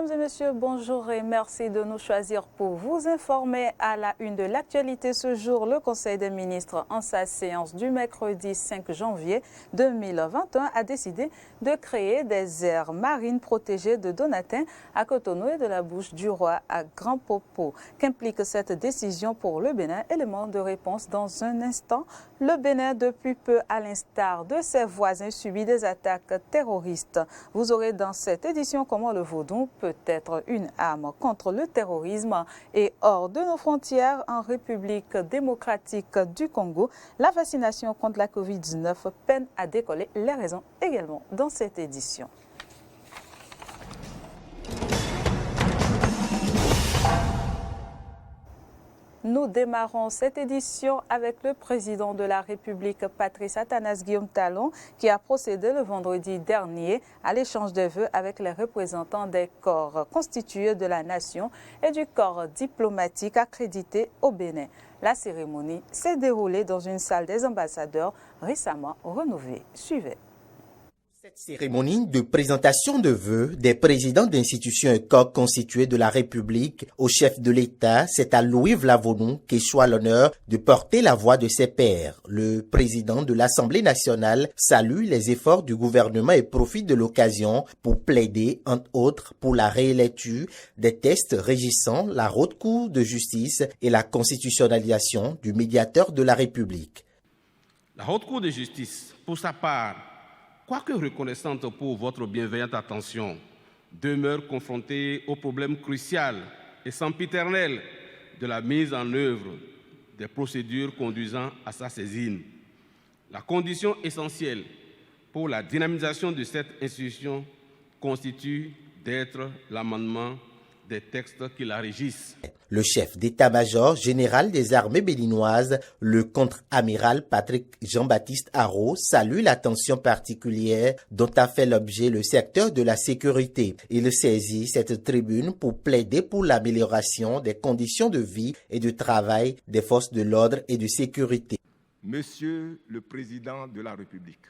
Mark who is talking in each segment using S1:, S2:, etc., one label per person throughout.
S1: Mesdames et messieurs, bonjour et merci de nous choisir pour vous informer. À la une de l'actualité ce jour, le Conseil des ministres, en sa séance du mercredi 5 janvier 2021, a décidé de créer des aires marines protégées de Donatin à Cotonou et de la Bouche du Roi à Grand Popo. Qu'implique cette décision pour le Bénin? Élément de réponse dans un instant. Le Bénin, depuis peu, à l'instar de ses voisins, subit des attaques terroristes. Vous aurez dans cette édition comment le vaudou peut être une arme contre le terrorisme. Et hors de nos frontières, en République démocratique du Congo, la vaccination contre la Covid-19 peine à décoller. Les raisons également dans cette édition. Nous démarrons cette édition avec le président de la République, Patrice Athanas Guillaume Talon, qui a procédé le vendredi dernier à l'échange de vœux avec les représentants des corps constitués de la nation et du corps diplomatique accrédité au Bénin. La cérémonie s'est déroulée dans une salle des ambassadeurs récemment rénovée. Suivez.
S2: Cette cérémonie de présentation de vœux des présidents d'institutions et corps constitués de la République au chef de l'État, c'est à Louis Vlavonou qui soit l'honneur de porter la voix de ses pairs. Le président de l'Assemblée nationale salue les efforts du gouvernement et profite de l'occasion pour plaider, entre autres, pour la réélecture des textes régissant la haute cour de justice et la constitutionnalisation du médiateur de la République.
S3: La haute cour de justice, pour sa part, quoique reconnaissante pour votre bienveillante attention, demeure confrontée au problème crucial et sempiternel de la mise en œuvre des procédures conduisant à sa saisine. La condition essentielle pour la dynamisation de cette institution constitue d'être l'amendement des textes qui la régissent.
S2: Le chef d'état-major général des armées béninoises, le contre-amiral Patrick Jean-Baptiste Haro, salue l'attention particulière dont a fait l'objet le secteur de la sécurité. Il saisit cette tribune pour plaider pour l'amélioration des conditions de vie et de travail des forces de l'ordre et de sécurité.
S4: Monsieur le Président de la République,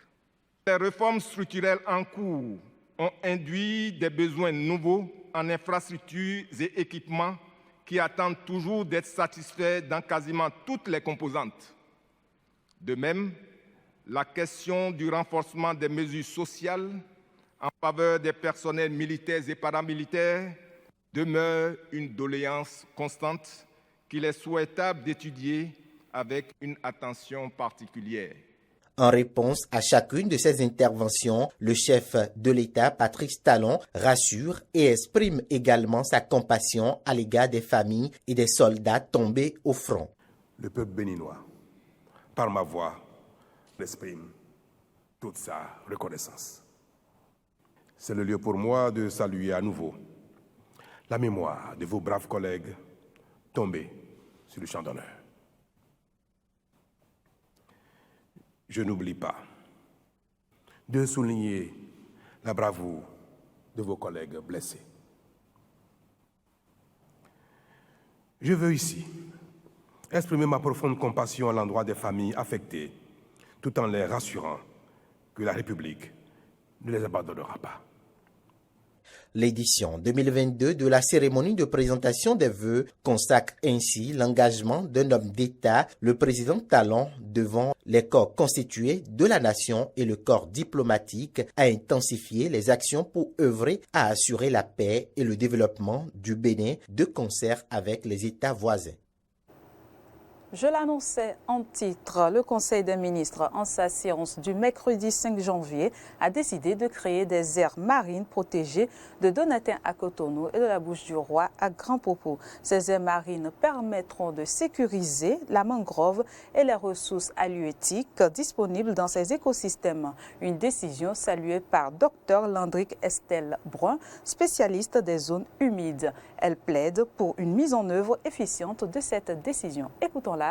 S4: les réformes structurelles en cours ont induit des besoins nouveaux en infrastructures et équipements qui attendent toujours d'être satisfaits dans quasiment toutes les composantes. De même, la question du renforcement des mesures sociales en faveur des personnels militaires et paramilitaires demeure une doléance constante qu'il est souhaitable d'étudier avec une attention particulière.
S2: En réponse à chacune de ces interventions, le chef de l'État, Patrice Talon, rassure et exprime également sa compassion à l'égard des familles et des soldats tombés au front.
S5: Le peuple béninois, par ma voix, exprime toute sa reconnaissance. C'est le lieu pour moi de saluer à nouveau la mémoire de vos braves collègues tombés sur le champ d'honneur. Je n'oublie pas de souligner la bravoure de vos collègues blessés. Je veux ici exprimer ma profonde compassion à l'endroit des familles affectées, tout en les rassurant que la République ne les abandonnera pas.
S2: L'édition 2022 de la cérémonie de présentation des vœux consacre ainsi l'engagement d'un homme d'État, le président Talon, devant les corps constitués de la nation et le corps diplomatique, à intensifier les actions pour œuvrer à assurer la paix et le développement du Bénin de concert avec les États voisins.
S1: Je l'annonçais en titre, le Conseil des ministres, en sa séance du mercredi 5 janvier, a décidé de créer des aires marines protégées de Donatin à Cotonou et de la Bouche du Roi à Grand Popo. Ces aires marines permettront de sécuriser la mangrove et les ressources halieutiques disponibles dans ces écosystèmes. Une décision saluée par Dr Landrick Estelle Brun, spécialiste des zones humides. Elle plaide pour une mise en œuvre efficiente de cette décision. Écoutons-la.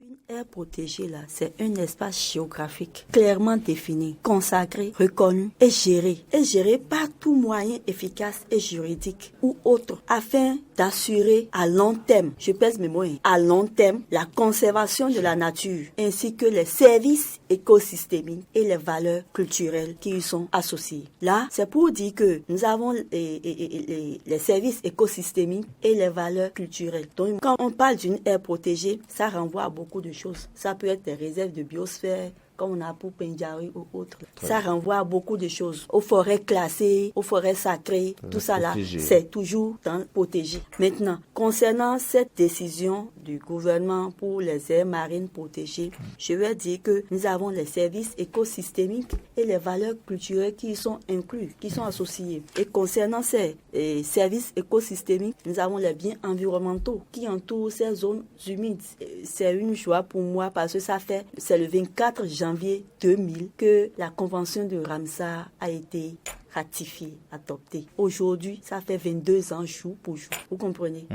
S6: Une Aire protégée, là, c'est un espace géographique clairement défini, consacré, reconnu et géré par tout moyen efficace et juridique ou autre, afin d'assurer à long terme, je pèse mes mots, à long terme, la conservation de la nature, ainsi que les services écosystémiques et les valeurs culturelles qui y sont associées. Là, c'est pour dire que nous avons les services écosystémiques et les valeurs culturelles. Donc, quand on parle d'une aire protégée, ça renvoie à beaucoup de choses. Ça peut être des réserves de biosphère, comme on a pour Pendjari ou autre. Ça renvoie à beaucoup de choses. Aux forêts classées, aux forêts sacrées, tout ça là, c'est toujours protégé. Maintenant, concernant cette décision du gouvernement pour les aires marines protégées, je vais dire que nous avons les services écosystémiques et les valeurs culturelles qui y sont inclus, qui sont associés. Et concernant ces services écosystémiques, nous avons les biens environnementaux qui entourent ces zones humides. C'est une joie pour moi parce que c'est le 24 janvier 2000 que la convention de Ramsar a été ratifiée, adoptée. Aujourd'hui, ça fait 22 ans jour pour jour. Vous comprenez?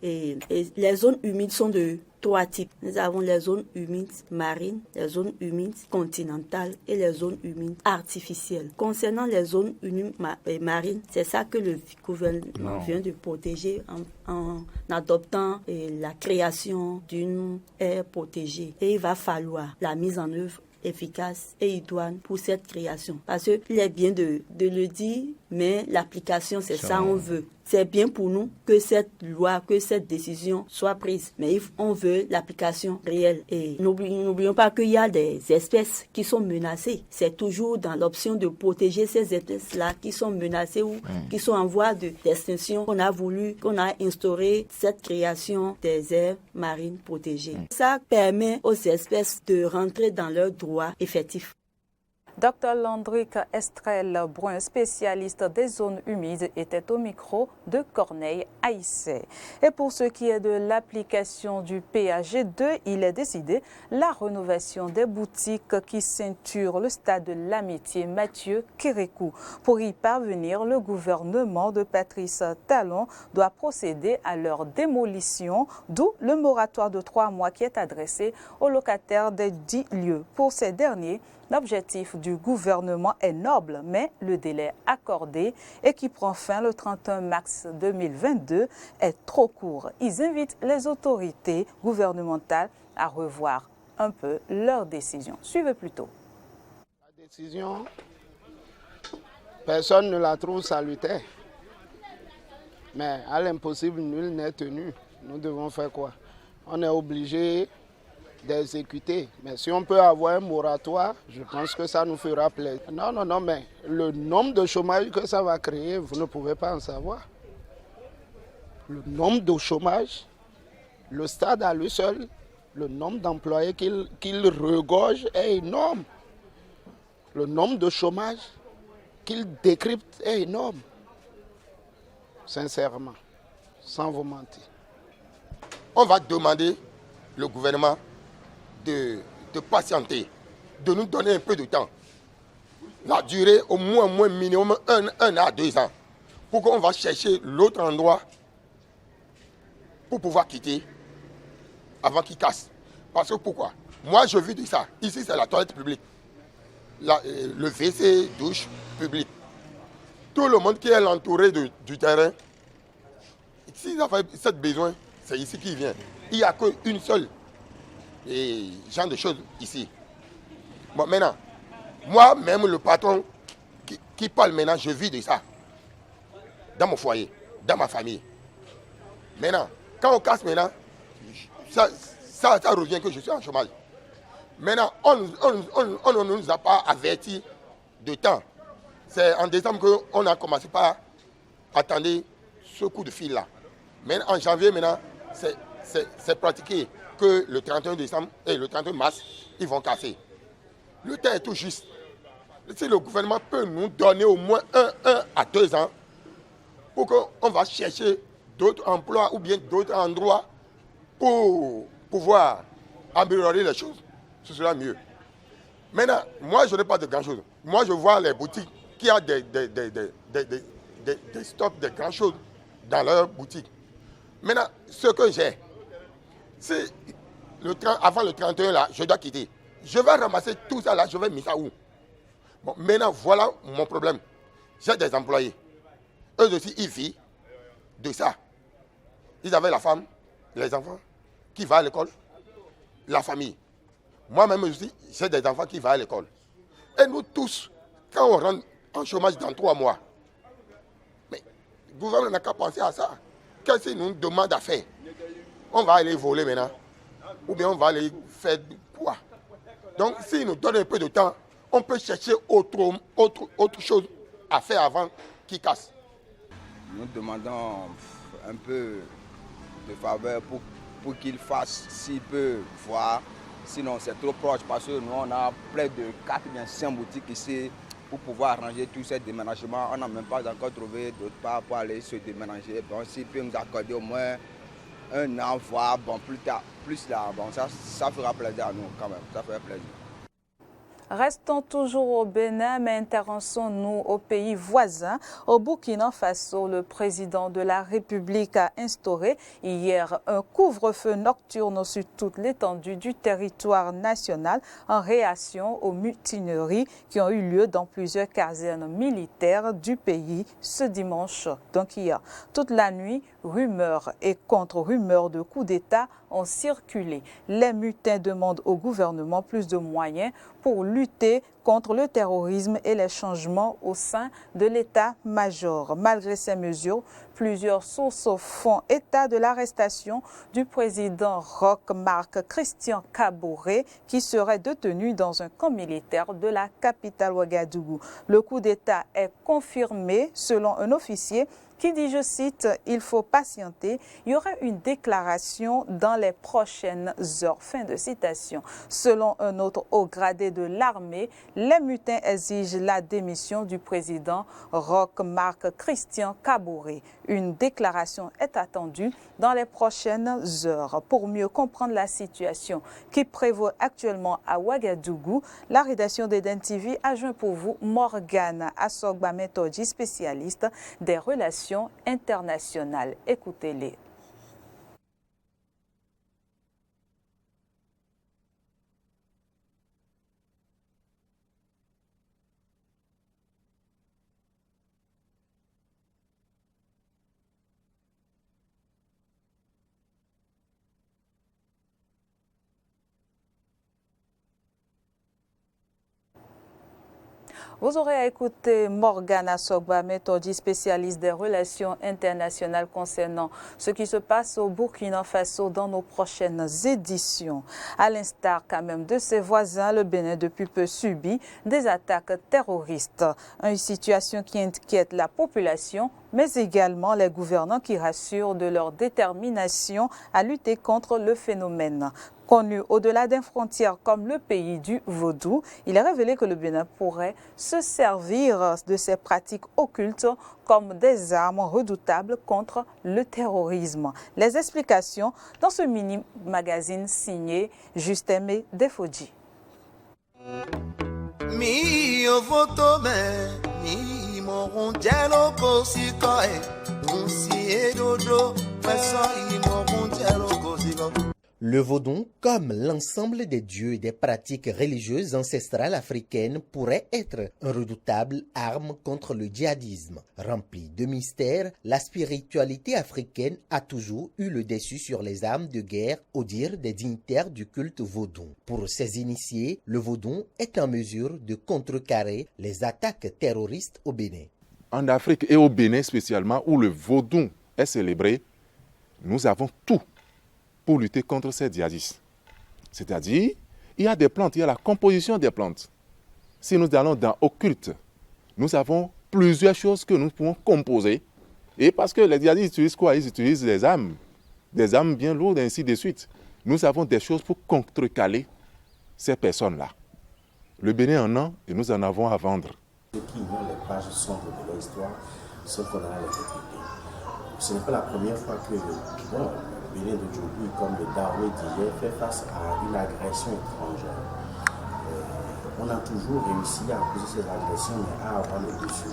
S6: Et les zones humides sont de 3 types. Nous avons les zones humides marines, les zones humides continentales et les zones humides artificielles. Concernant les zones humides marines, c'est ça que le gouvernement vient de protéger en adoptant la création d'une aire protégée. Et il va falloir la mise en œuvre efficace et idoine pour cette création. Parce qu'il est bien de le dire, mais l'application, c'est ça on veut. C'est bien pour nous que cette loi, que cette décision soit prise. Mais on veut l'application réelle. Et n'oublions pas qu'il y a des espèces qui sont menacées. C'est toujours dans l'option de protéger ces espèces-là qui sont menacées ou qui sont en voie d'extinction qu'on a instauré cette création des aires marines protégées. Ça permet aux espèces de rentrer dans leurs droits effectifs.
S1: Dr Landrick Estrel-Brun, spécialiste des zones humides, était au micro de Corneille Aïssé. Et pour ce qui est de l'application du PAG2, il est décidé la rénovation des boutiques qui ceinturent le stade de l'Amitié Mathieu Kérékou. Pour y parvenir, le gouvernement de Patrice Talon doit procéder à leur démolition, d'où le moratoire de 3 mois qui est adressé aux locataires des 10 lieux. Pour ces derniers, l'objectif du gouvernement est noble, mais le délai accordé et qui prend fin le 31 mars 2022 est trop court. Ils invitent les autorités gouvernementales à revoir un peu leur décision. Suivez plutôt.
S7: La décision, personne ne la trouve salutaire. Mais à l'impossible, nul n'est tenu. Nous devons faire quoi? On est obligé d'exécuter. Mais si on peut avoir un moratoire, je pense que ça nous fera plaisir. Non, mais le nombre de chômage que ça va créer, vous ne pouvez pas en savoir. Le nombre de chômage, le stade à lui seul, le nombre d'employés qu'il regorge est énorme. Le nombre de chômage qu'il décrypte est énorme. Sincèrement, sans vous mentir.
S8: On va demander le gouvernement de patienter, de nous donner un peu de temps. La durée au moins minimum 1 à 2 ans. Pour qu'on va chercher l'autre endroit pour pouvoir quitter avant qu'il casse. Parce que pourquoi? Moi je vis de ça. Ici c'est la toilette publique. Le WC, douche publique. Tout le monde qui est entouré du terrain, s'ils ont ce besoin, c'est ici qu'il vient. Il n'y a qu'une seule genre de choses ici. Bon, maintenant, moi-même, le patron qui parle maintenant, je vis de ça. Dans mon foyer, dans ma famille. Maintenant, quand on casse maintenant, ça revient que je suis en chômage. Maintenant, on ne nous a pas averti de temps. C'est en décembre qu'on a commencé par attendre ce coup de fil-là. Mais en janvier, maintenant, c'est pratiqué que le 31 décembre et le 31 mars, ils vont casser. Le temps est tout juste. Si le gouvernement peut nous donner au moins 1 à 2 ans pour qu'on va chercher d'autres emplois ou bien d'autres endroits pour pouvoir améliorer les choses, ce sera mieux. Maintenant, moi, je n'ai pas de grand-chose. Moi, je vois les boutiques qui ont des stocks de grand-chose dans leurs boutiques. Maintenant, ce que j'ai, c'est avant le 31 là, je dois quitter. Je vais ramasser tout ça là, je vais mettre ça où? Bon, maintenant, voilà mon problème. J'ai des employés. Eux aussi, ils vivent de ça. Ils avaient la femme, les enfants qui vont à l'école, la famille. Moi-même aussi, j'ai des enfants qui vont à l'école. Et nous tous, quand on rentre en chômage dans 3 mois, mais le gouvernement n'a qu'à penser à ça. Qu'est-ce qu'il nous demande à faire? On va aller voler maintenant. Ou bien on va aller faire quoi? Donc, s'il nous donne un peu de temps, on peut chercher autre chose à faire avant qu'il casse.
S9: Nous demandons un peu de faveur pour qu'il fasse, s'il peut voir. Sinon, c'est trop proche parce que nous, on a près de 4 ou 5 boutiques ici pour pouvoir arranger tous ces déménagements. On n'a même pas encore trouvé d'autre part pour aller se déménager. Bon, s'il peut nous accorder au moins un an, voire bon, plus là, bon, ça fera plaisir à nous quand même, ça ferait plaisir.
S1: Restons toujours au Bénin, mais intéressons-nous aux pays voisins. Au Burkina Faso, le président de la République a instauré hier un couvre-feu nocturne sur toute l'étendue du territoire national en réaction aux mutineries qui ont eu lieu dans plusieurs casernes militaires du pays ce dimanche. Donc hier, toute la nuit, rumeurs et contre-rumeurs de coup d'État ont circulé. Les mutins demandent au gouvernement plus de moyens pour lutter contre le terrorisme et les changements au sein de l'état-major. Malgré ces mesures, plusieurs sources font état de l'arrestation du président Roch Marc Christian Kaboré qui serait détenu dans un camp militaire de la capitale Ouagadougou. Le coup d'État est confirmé selon un officier qui dit, je cite, « Il faut patienter, il y aura une déclaration dans les prochaines heures ». Fin de citation. Selon un autre haut gradé de l'armée, les mutins exigent la démission du président Roch Marc Christian Kaboré. Une déclaration est attendue dans les prochaines heures. Pour mieux comprendre la situation qui prévaut actuellement à Ouagadougou, la rédaction d'Eden TV a joint pour vous Morgane Assogba Metodji, spécialiste des relations internationales. Écoutez-les. Vous aurez écouté Morgane Assogba Metodji, spécialiste des relations internationales concernant ce qui se passe au Burkina Faso dans nos prochaines éditions. À l'instar quand même de ses voisins, le Bénin depuis peu subit des attaques terroristes. Une situation qui inquiète la population, mais également les gouvernants qui rassurent de leur détermination à lutter contre le phénomène. Connu au-delà des frontières comme le pays du vaudou, il est révélé que le Bénin pourrait se servir de ces pratiques occultes comme des armes redoutables contre le terrorisme. Les explications dans ce mini-magazine signé Juste-Aimé Defodji.
S2: Le vaudon, comme l'ensemble des dieux et des pratiques religieuses ancestrales africaines, pourrait être une redoutable arme contre le djihadisme. Remplie de mystères, la spiritualité africaine a toujours eu le dessus sur les armes de guerre, au dire des dignitaires du culte vaudon. Pour ces initiés, le vaudon est en mesure de contrecarrer les attaques terroristes au Bénin.
S10: En Afrique et au Bénin spécialement, où le vaudon est célébré, nous avons tout pour lutter contre ces djihadistes. C'est-à-dire, il y a des plantes, il y a la composition des plantes. Si nous allons dans occulte, nous avons plusieurs choses que nous pouvons composer. Et parce que les djihadistes utilisent quoi? Ils utilisent des armes bien lourdes, et ainsi de suite. Nous avons des choses pour contrecaler ces personnes-là. Le Bénin en a et nous en avons à vendre.
S11: Ceux qui ignorent les pages sombres de leur histoire, ce qu'on a les répéter. Ce n'est pas la première fois que le Bénin d'aujourd'hui, comme le Dahomey d'hier, fait face à une agression étrangère. On a toujours réussi à opposer ces agressions, mais à avoir le dessus.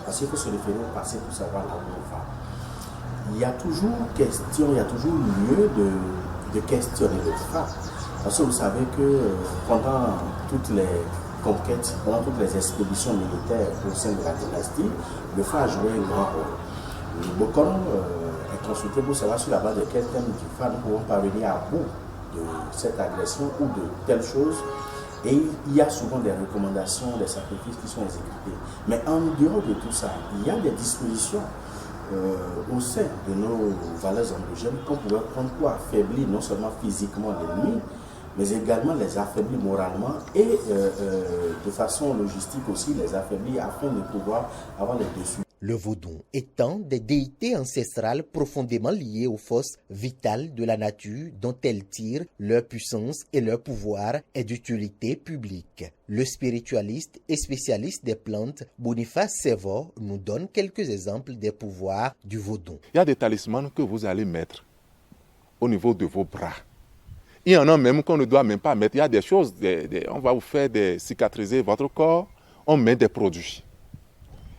S11: Parce qu'il faut se référer au passé pour savoir là où on va. Il y a toujours question, il y a toujours lieu de de questionner le Fa. Parce que vous savez que pendant toutes les conquêtes, pendant toutes les expéditions militaires au sein de la dynastie, le Fa a joué un grand rôle. Le Bokon est consulté pour savoir sur la base de quel thème du Fa nous pouvons parvenir à bout de cette agression ou de telle chose. Et il y a souvent des recommandations, des sacrifices qui sont exécutés. Mais en dehors de tout ça, il y a des dispositions au sein de nos valeurs endogènes qu'on pourrait prendre pour affaiblir non seulement physiquement l'ennemi, mais également les affaiblir moralement et de façon logistique aussi les affaiblir afin de pouvoir avoir les dessus.
S2: Le vaudou étant des déités ancestrales profondément liées aux forces vitales de la nature dont elles tirent leur puissance et leur pouvoir est d'utilité publique. Le spiritualiste et spécialiste des plantes Boniface Sévor nous donne quelques exemples des pouvoirs du vaudou.
S10: Il y a des talismans que vous allez mettre au niveau de vos bras. Il y en a même qu'on ne doit même pas mettre. Il y a des choses, on va vous faire cicatriser votre corps, on met des produits.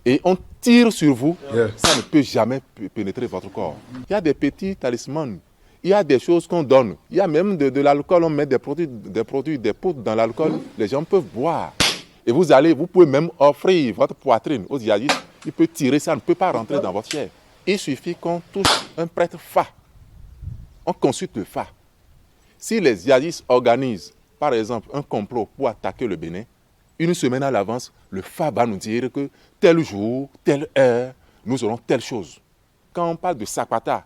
S10: Et on tire sur vous, ça ne peut jamais pénétrer votre corps. Il y a des petits talismans, il y a des choses qu'on donne. Il y a même de l'alcool, on met des poudres dans l'alcool, les gens peuvent boire. Et vous pouvez même offrir votre poitrine aux djihadistes. Il peut tirer, ça ne peut pas rentrer dans votre chair. Il suffit qu'on touche un prêtre Fa. On consulte le Fa. Si les djihadistes organisent, par exemple, un complot pour attaquer le Bénin, une semaine à l'avance, le Fa va nous dire que tel jour, telle heure, nous aurons telle chose. Quand on parle de Sakpata,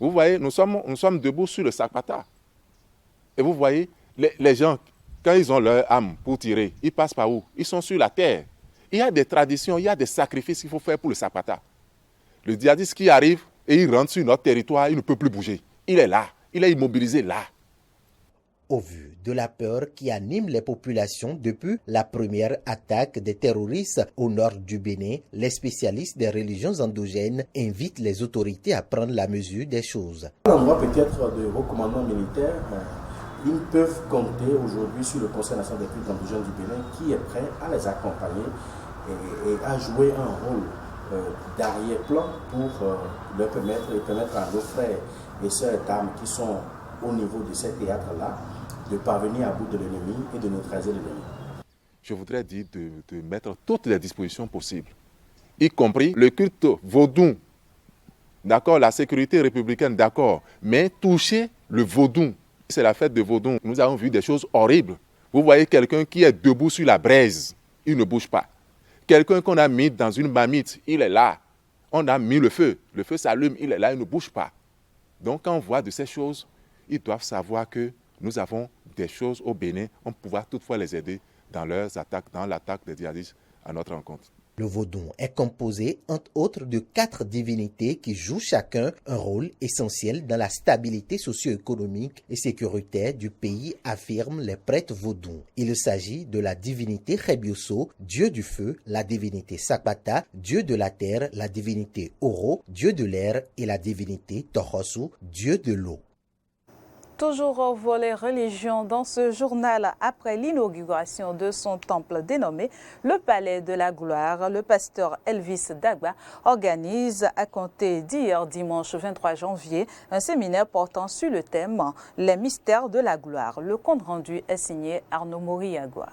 S10: vous voyez, nous sommes debout sur le Sakpata. Et vous voyez, les gens, quand ils ont leur âme pour tirer, ils passent par où? Ils sont sur la terre. Il y a des traditions, il y a des sacrifices qu'il faut faire pour le Sakpata. Le djihadiste qui arrive et il rentre sur notre territoire, il ne peut plus bouger. Il est là, il est immobilisé là.
S2: Au vu de la peur qui anime les populations depuis la première attaque des terroristes au nord du Bénin, les spécialistes des religions endogènes invitent les autorités à prendre la mesure des choses.
S11: À l'endroit peut-être de vos commandements militaires, ils peuvent compter aujourd'hui sur le Conseil national des cultes endogènes du Bénin qui est prêt à les accompagner et à jouer un rôle d'arrière-plan pour leur permettre à nos frères et sœurs d'armes qui sont au niveau de ces théâtres-là, de parvenir à bout de l'ennemi et de neutraliser l'ennemi.
S10: Je voudrais dire de mettre toutes les dispositions possibles, y compris le culte vaudou, d'accord, la sécurité républicaine, d'accord, mais toucher le vaudou, c'est la fête de vaudou. Nous avons vu des choses horribles. Vous voyez quelqu'un qui est debout sur la braise, il ne bouge pas. Quelqu'un qu'on a mis dans une marmite, il est là. On a mis le feu s'allume, il est là, il ne bouge pas. Donc quand on voit de ces choses, ils doivent savoir que nous avons des choses au Bénin, on pourra toutefois les aider dans leurs attaques, dans l'attaque des djihadistes à notre rencontre.
S2: Le vaudou est composé, entre autres, de 4 divinités qui jouent chacun un rôle essentiel dans la stabilité socio-économique et sécuritaire du pays, affirment les prêtres vaudous. Il s'agit de la divinité Rebioso, dieu du feu, la divinité Sakpata, dieu de la terre, la divinité Oro, dieu de l'air et la divinité Tohosu, dieu de l'eau.
S1: Toujours au volet religion dans ce journal, après l'inauguration de son temple dénommé le Palais de la Gloire, le pasteur Elvis Dagba organise à compter d'hier dimanche 23 janvier un séminaire portant sur le thème « Les mystères de la gloire ». Le compte rendu est signé Arnaud Moriagua.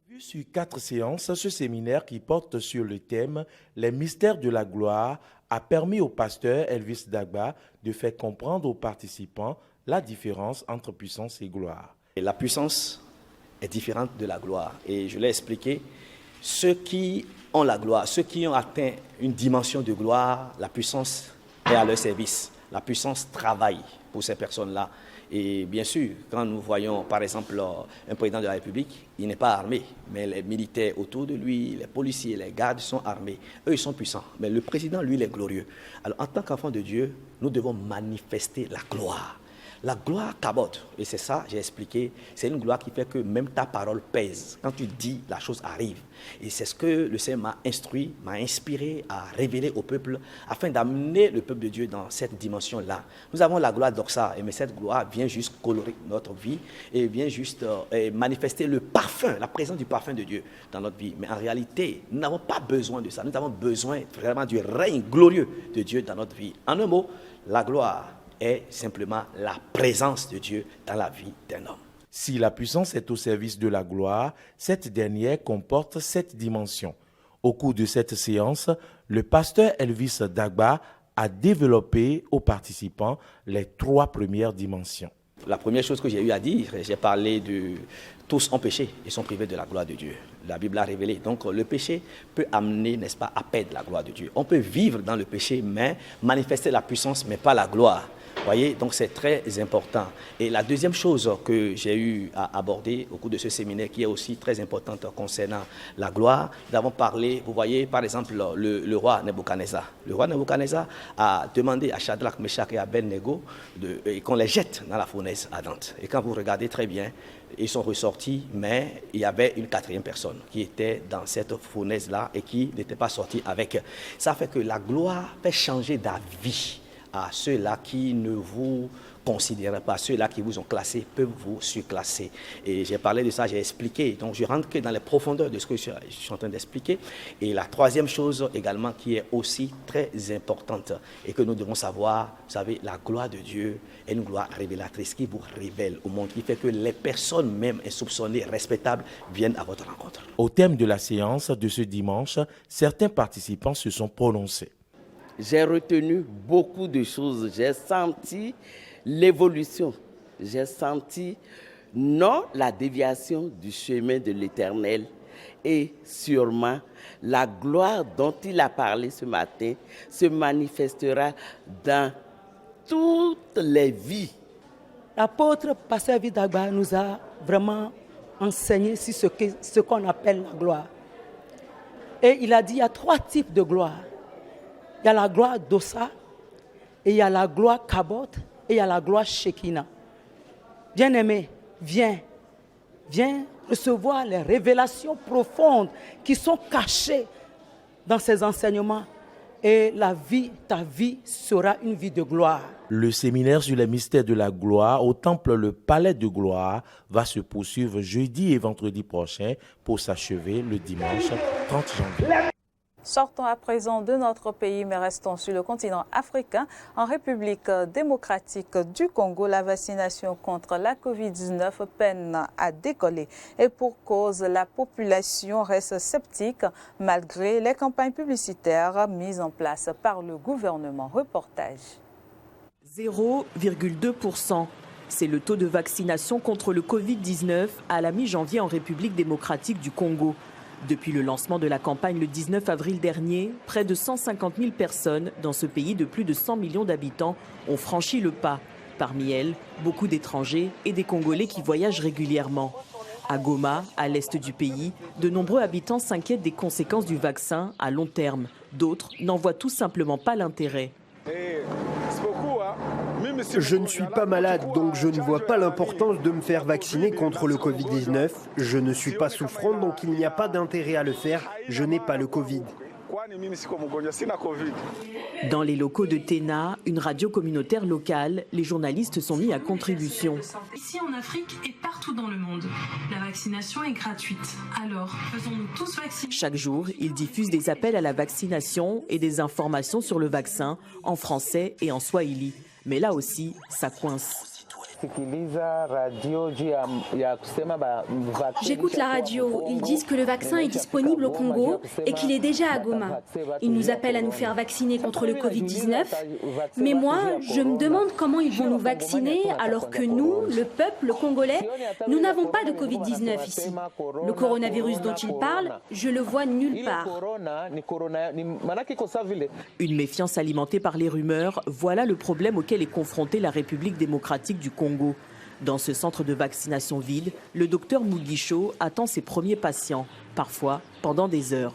S12: Vu sur 4 séances, ce séminaire qui porte sur le thème « Les mystères de la gloire » a permis au pasteur Elvis Dagba de faire comprendre aux participants la différence entre puissance et gloire.
S13: La puissance est différente de la gloire. Et je l'ai expliqué, ceux qui ont la gloire, ceux qui ont atteint une dimension de gloire, la puissance est à leur service. La puissance travaille pour ces personnes-là. Et bien sûr, quand nous voyons par exemple un président de la République, il n'est pas armé, mais les militaires autour de lui, les policiers, les gardes sont armés. Eux, ils sont puissants. Mais le président, lui, il est glorieux. Alors en tant qu'enfant de Dieu, nous devons manifester la gloire. La gloire cabote, et c'est ça, j'ai expliqué, c'est une gloire qui fait que même ta parole pèse. Quand tu dis, la chose arrive. Et c'est ce que le Seigneur m'a instruit, m'a inspiré à révéler au peuple, afin d'amener le peuple de Dieu dans cette dimension-là. Nous avons la gloire d'Oxa, mais cette gloire vient juste colorer notre vie, et vient juste manifester le parfum, la présence du parfum de Dieu dans notre vie. Mais en réalité, nous n'avons pas besoin de ça. Nous avons besoin vraiment du règne glorieux de Dieu dans notre vie. En un mot, la gloire est simplement la présence de Dieu dans la vie d'un homme.
S12: Si la puissance est au service de la gloire, cette dernière comporte 7 dimensions. Au cours de cette séance, le pasteur Elvis Dagba a développé aux participants les 3 premières dimensions.
S13: La première chose que j'ai eu à dire, j'ai parlé de tous ont péché et sont privés de la gloire de Dieu. La Bible a révélé. Donc le péché peut amener, n'est-ce pas, à perdre la gloire de Dieu. On peut vivre dans le péché, mais manifester la puissance, mais pas la gloire. Voyez, donc c'est très important. Et la deuxième chose que j'ai eu à aborder au cours de ce séminaire, qui est aussi très importante concernant la gloire, nous avons parlé, vous voyez, par exemple, le roi Nebuchadnezzar. Le roi Nebuchadnezzar a demandé à Shadrach, Meshach et Abednego qu'on les jette dans la fournaise ardente. Et quand vous regardez très bien, ils sont ressortis, mais il y avait une 4e personne qui était dans cette fournaise-là et qui n'était pas sortie avec. Ça fait que la gloire fait changer d'avis à ceux-là qui ne vous considèrent pas, ceux-là qui vous ont classé peuvent vous surclasser. Et j'ai parlé de ça, j'ai expliqué. Donc je rentre que dans les profondeurs de ce que je suis en train d'expliquer. Et la 3e chose également qui est aussi très importante et que nous devons savoir, vous savez, la gloire de Dieu est une gloire révélatrice qui vous révèle au monde, qui fait que les personnes même insoupçonnées, respectables, viennent à votre rencontre.
S12: Au terme de la séance de ce dimanche, certains participants se sont prononcés.
S14: J'ai retenu beaucoup de choses. J'ai senti l'évolution. J'ai senti, non la déviation du chemin de l'Éternel. Et sûrement, la gloire dont il a parlé ce matin se manifestera dans toutes les vies.
S15: L'apôtre Pasteur Elvis Dagba nous a vraiment enseigné sur ce qu'on appelle la gloire. Et il a dit qu'il y a 3 types de gloire. Il y a la gloire d'Ossa, et il y a la gloire Kabot, et il y a la gloire Shekinah. Bien-aimé, viens recevoir les révélations profondes qui sont cachées dans ces enseignements. Et ta vie sera une vie de gloire.
S12: Le séminaire sur les mystères de la gloire au temple Le Palais de Gloire va se poursuivre jeudi et vendredi prochain pour s'achever le dimanche 30 janvier.
S1: Sortons à présent de notre pays, mais restons sur le continent africain. En République démocratique du Congo, la vaccination contre la COVID-19 peine à décoller. Et pour cause, la population reste sceptique malgré les campagnes publicitaires mises en place par le gouvernement. Reportage.
S16: 0,2%. C'est le taux de vaccination contre le Covid-19 à la mi-janvier en République démocratique du Congo. Depuis le lancement de la campagne le 19 avril dernier, près de 150 000 personnes dans ce pays de plus de 100 millions d'habitants ont franchi le pas. Parmi elles, beaucoup d'étrangers et des Congolais qui voyagent régulièrement. À Goma, à l'est du pays, de nombreux habitants s'inquiètent des conséquences du vaccin à long terme. D'autres n'en voient tout simplement pas l'intérêt.
S17: Je ne suis pas malade, donc je ne vois pas l'importance de me faire vacciner contre le Covid-19. Je ne suis pas souffrant, donc il n'y a pas d'intérêt à le faire. Je n'ai pas le Covid.
S16: Dans les locaux de Téna, une radio communautaire locale, les journalistes sont mis à contribution.
S18: Ici en Afrique et partout dans le monde, la vaccination est gratuite. Alors, faisons-nous tous vacciner.
S16: Chaque jour, ils diffusent des appels à la vaccination et des informations sur le vaccin en français et en swahili. Mais là aussi, ça coince.
S19: J'écoute la radio. Ils disent que le vaccin est disponible au Congo et qu'il est déjà à Goma. Ils nous appellent à nous faire vacciner contre le Covid-19. Mais moi, je me demande comment ils vont nous vacciner alors que nous, le peuple congolais, nous n'avons pas de Covid-19 ici. Le coronavirus dont ils parlent, je le vois nulle part.
S16: Une méfiance alimentée par les rumeurs, voilà le problème auquel est confrontée la République démocratique du Congo. Dans ce centre de vaccination vide, le docteur Mugisho attend ses premiers patients, parfois pendant des heures.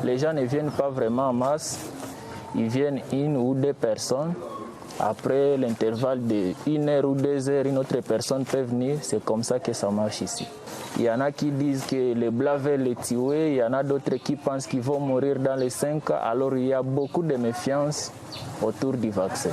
S20: Les gens ne viennent pas vraiment en masse, ils viennent 1 ou 2 personnes. Après l'intervalle de 1 heure ou 2 heures, une autre personne peut venir. C'est comme ça que ça marche ici. Il y en a qui disent que les Blancs veulent les tuer, il y en a d'autres qui pensent qu'ils vont mourir dans les 5 ans. Alors il y a beaucoup de méfiance autour du vaccin.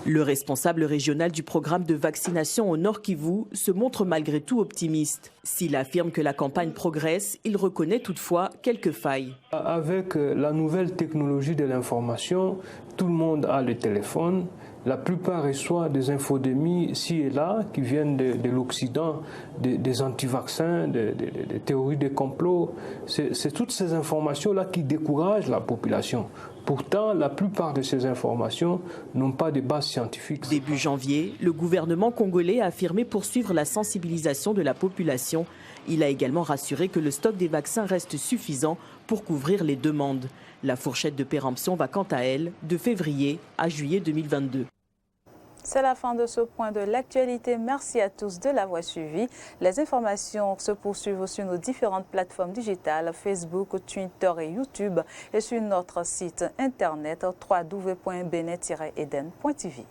S16: Le responsable régional du programme de vaccination au Nord Kivu se montre malgré tout optimiste. S'il affirme que la campagne progresse, il reconnaît toutefois quelques failles.
S21: Avec la nouvelle technologie de l'information, tout le monde a le téléphone La plupart reçoivent des infodémies ici et là qui viennent de l'Occident, des anti-vaccins, des théories des complots. C'est toutes ces informations-là qui découragent la population. Pourtant, la plupart de ces informations n'ont pas de base scientifique.
S16: Début janvier, le gouvernement congolais a affirmé poursuivre la sensibilisation de la population. Il a également rassuré que le stock des vaccins reste suffisant pour couvrir les demandes. La fourchette de péremption va quant à elle de février à juillet 2022.
S1: C'est la fin de ce point de l'actualité. Merci à tous de l'avoir suivi. Les informations se poursuivent sur nos différentes plateformes digitales, Facebook, Twitter et YouTube, et sur notre site internet www.benin-eden.tv.